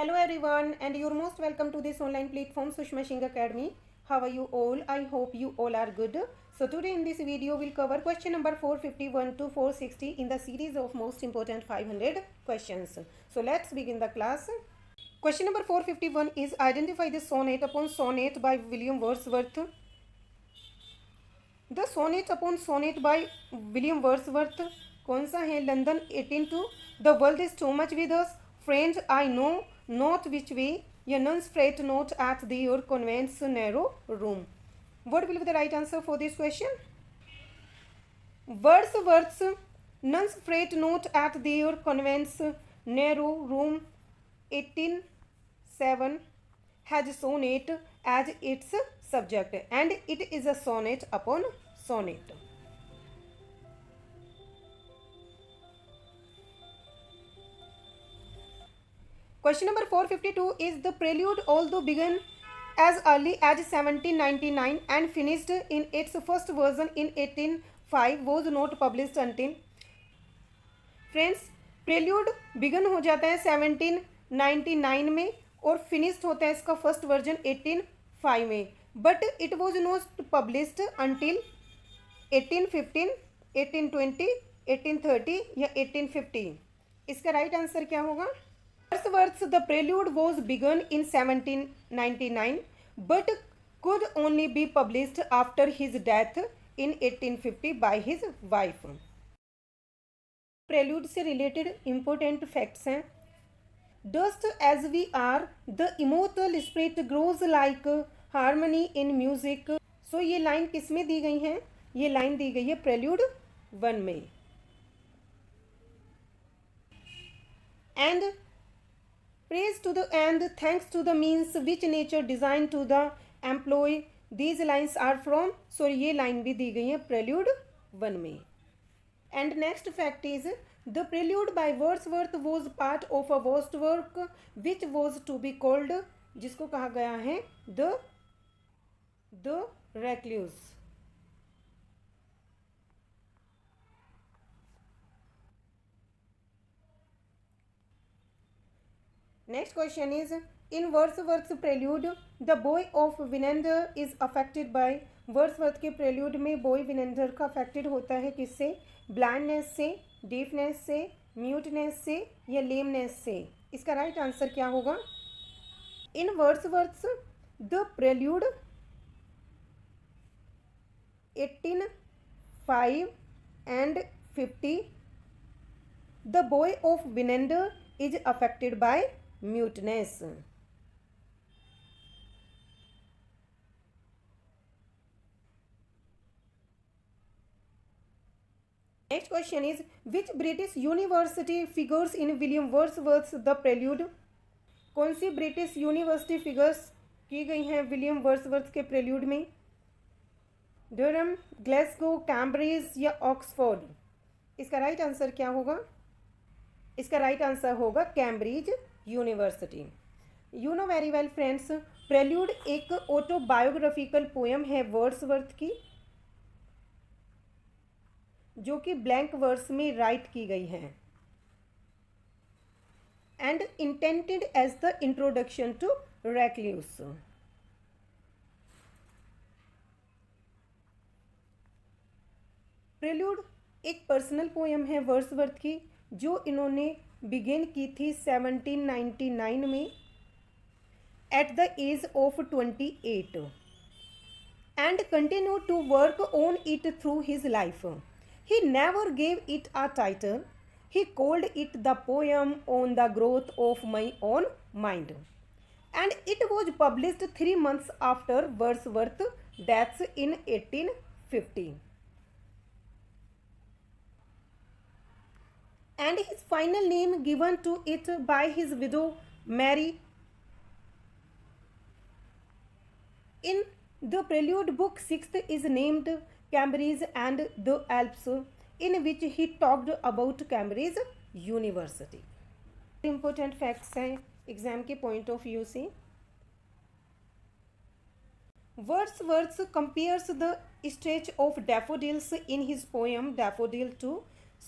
Hello everyone, and you're most welcome to this online platform Sushma Singh Academy. How are you all? I hope you all are good. So today in this video we'll cover question number 451 to 460 in the series of most important 500 questions. So let's begin the class. Question number 451 is identify the sonnet upon sonnet by William Wordsworth. The sonnet upon sonnet by William Wordsworth कौन सा है? London 18 The world is too much with us, friend, I know not which way, your nuns fret not at your convent's narrow room. What will be the right answer for this question? Wordsworth's nuns fret not at their convent's narrow room 18:7 has sonnet as its subject and it is a sonnet upon sonnet. Question number 452 is the prelude, although began as early as 1799 and finished in its first version in 1805, was not published until. Friends, prelude begin हो जाता है 1799 में और finished होता है इसका first version 1805 में, but it was not published until 1815, 1820, 1830 या 1850. इसका राइट आंसर क्या होगा? Wordsworth's The Prelude was begun in 1799 but could only be published after his death in 1850 by his wife. Prelude से related important facts हैं. Dust as we are, the immortal spirit grows like harmony in music. So ये line किस में दी गई है? ये line दी गई है Prelude 1 में. And praise to the and thanks to the means which nature designed to the employ. These lines are from. So ये line भी दी गई है Prelude 1 में. And next fact is the Prelude by Wordsworth was part of a vast work which was to be called, जिसको कहा गया है the Recluse. Next question is, in Wordsworth's prelude, the boy of Venander is affected by. Wordsworth के prelude में boy Venander का affected होता है किससे? Blindness से, deafness से, muteness से या lameness से. इसका right answer क्या होगा? In Wordsworth's the prelude 1805 and 50, the boy of Venander is affected by muteness. Next question is, which British university figures in William Wordsworth's The Prelude? कौन सी British university figures की गई हैं William Wordsworth के prelude में? Durham, Glasgow, Cambridge या Oxford? इसका right answer क्या होगा? इसका राइट आंसर होगा Cambridge university. You know very well friends, prelude एक ऑटोबायोग्राफिकल पोएम है वर्ड्सवर्थ की जो कि ब्लैंक वर्स में राइट की गई है and intended as the introduction to Recluse. Prelude एक पर्सनल पोएम है वर्ड्सवर्थ की जो इन्होंने बिगिन की थी 1799 में at the age of 28 and continue to work on it through his life. He never gave it a title. He called it the poem on the growth of my own mind and it was published 3 months after Wordsworth death in 1850. And his final name given to it by his widow Mary. In the Prelude book 6th is named Cambridge and the Alps, in which he talked about Cambridge University. Important facts हैं exam के point of view से. Wordsworth compares the stretch of daffodils in his poem Daffodil to.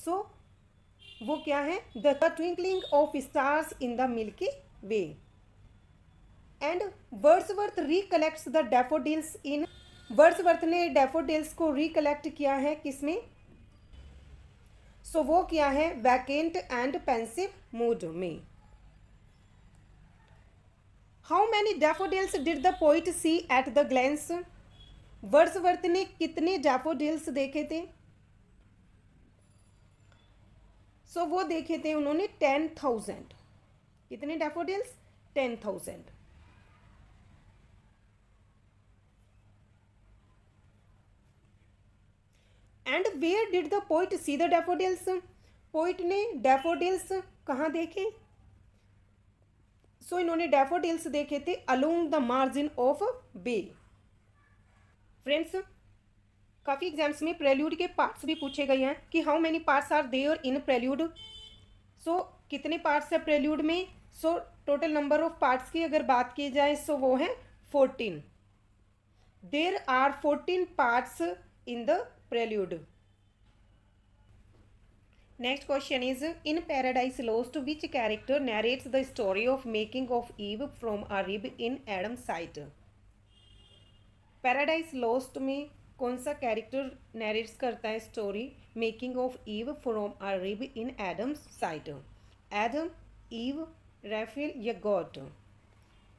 So वो क्या है? The twinkling of stars in the Milky Way. And Wordsworth recollects the daffodils in, Wordsworth ने daffodils को recollect किया है किसमें? So वो किया है वैकेंट एंड पेंसिव मूड में। How many daffodils did the poet see at the glance, Wordsworth ने कितने डैफोडिल्स देखे थे? सो वो देखे थे उन्होंने 10,000। कितने daffodils? 10,000। And where did the poet see the daffodils, poet ने डैफोडिल्स कहाँ देखे? सो इन्होंने डैफोडिल्स देखे थे along the margin of bay. Friends, काफ़ी एग्जाम्स में प्रेल्यूड के पार्ट्स भी पूछे गए हैं कि how many parts are there in Prelude. So कितने पार्ट्स है प्रेल्यूड में? So total number of parts की अगर बात की जाए सो वो है 14। There are 14 parts in the prelude. Next question is, in Paradise Lost, which character narrates the story of making of Eve from a rib in Adam's sight? Paradise Lost में कौन सा कैरेक्टर नरेट्स करता है story making of Eve from a rib in Adam's sight? Adam, Eve, Raphael या God?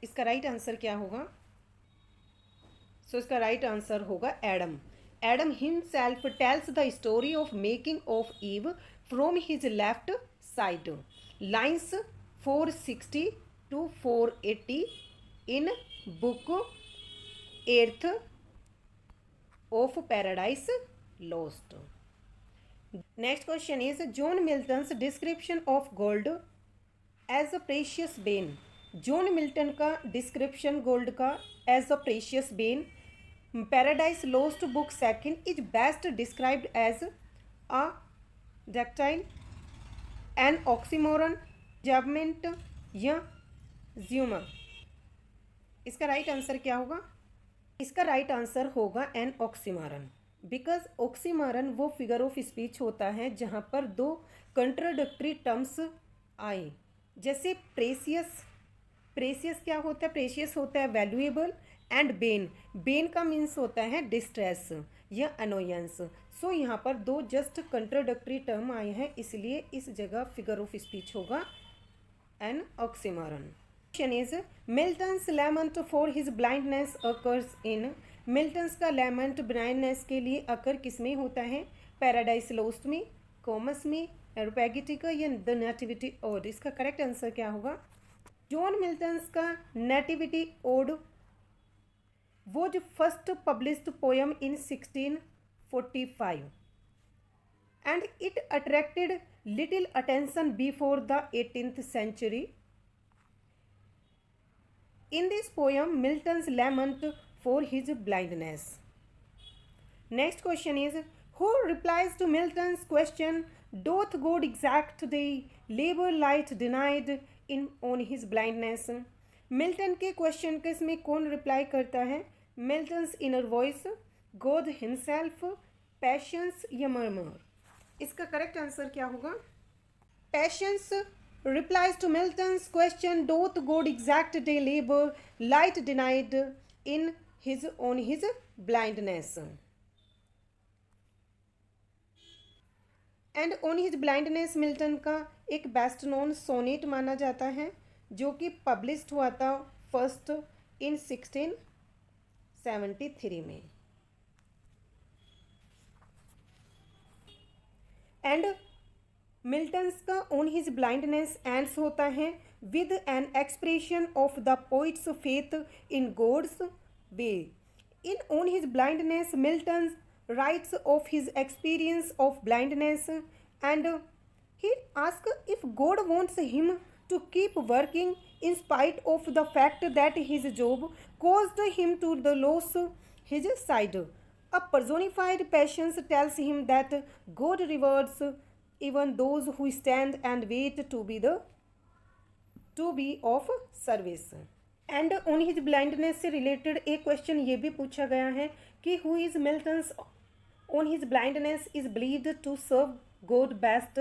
इसका right answer क्या होगा? So इसका राइट आंसर होगा Adam. Adam himself tells the story of making of Eve from his left side. Lines 460 to 480 in book 8th of Paradise Lost. Next question is, John Milton's description of gold as a precious bean. John Milton का description gold का as a precious bean Paradise Lost book 2 is best described as a ductile, an oxymoron, judgment या ज़्यूमर। इसका right answer क्या होगा? इसका right answer होगा an oxymoron, because oxymoron वो figure of speech होता है जहाँ पर दो कंट्राडिक्टरी टर्म्स आए। जैसे प्रेसियस, प्रेसियस क्या होता है? प्रेशियस होता है वैल्यूएबल, एंड बेन, बेन का मीन्स होता है डिस्ट्रेस या अनोयंस। सो यहाँ पर दो जस्ट कंट्राडिक्टरी टर्म आए हैं, इसलिए इस जगह फिगर ऑफ स्पीच होगा an oxymoron. Question is, Milton's lament for his blindness occurs in, Milton's का लैमेंट ब्लाइंडनेस के लिए अकर किस में होता है? पैराडाइज लोस्ट में, कॉमस में, एरोपैगिटिका या द नेटिविटी ओड? इसका करेक्ट आंसर क्या होगा? जॉन मिल्टन्स का nativity ode was first published poem in 1645 and it attracted little attention before the 18th century. In this poem, Milton's lament for his blindness. Next question is, who replies to Milton's question, doth God exact the labor light denied in on his blindness? Milton के question के इसमें कौन reply करता है? Milton's inner voice, God himself, patience या murmur? इसका correct answer क्या होगा? Patience replies to Milton's question, doth God exact day labor light denied in his on his blindness? And on his blindness Milton का एक best known sonnet माना जाता है जो कि पब्लिश्ड हुआ था फर्स्ट इन 1673 में। एंड मिल्टन्स का ऑन हिज ब्लाइंडनेस एंड्स होता है with an expression of the poet's faith in God's way. In on his blindness Milton writes of his experience of blindness and he asks if God wants him to keep working in spite of the fact that his job caused him to lose his sight. A personified passion tells him that God rewards even those who stand and wait to be of service. And on his blindness से related एक question ये भी पूछा गया है कि who is Milton's on his blindness is believed to serve God best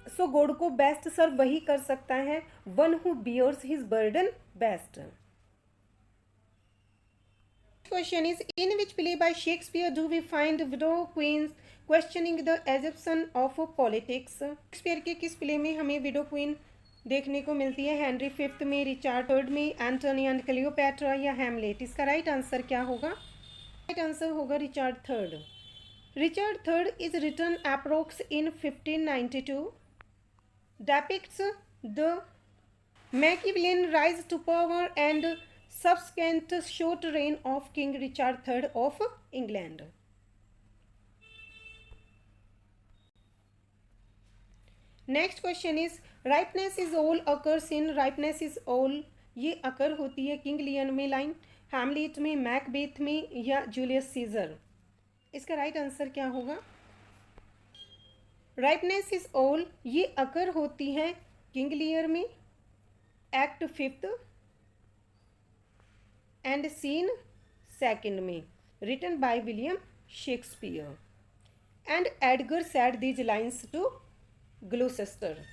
so God को best serve वही कर सकता है, one who bears his burden best. Question is, in which play by Shakespeare do we find widow queens questioning the assumption of politics? Shakespeare के किस play में हमें window queen देखने को मिलती है? हेनरी फिफ्थ में, रिचार्ड थर्ड में, एंटोनी एंड क्लियोपैट्रा या हैमलेट? इसका राइट आंसर क्या होगा? राइट आंसर होगा Richard third. Richard third is written approx in 1592, depicts the Machiavellian rise to power and subsequent short reign of King Richard III of England. Next question is, ripeness is all occurs in, ripeness is all ये अकर होती है king लियन में line, Hamlet में, Macbeth में या Julius Caesar? इसका right answer क्या होगा? राइपनेस इज ऑल ये अकर होती है किंग लियर में, act fifth and scene second में, written by William Shakespeare. And Edgar said these lines to Gloucester.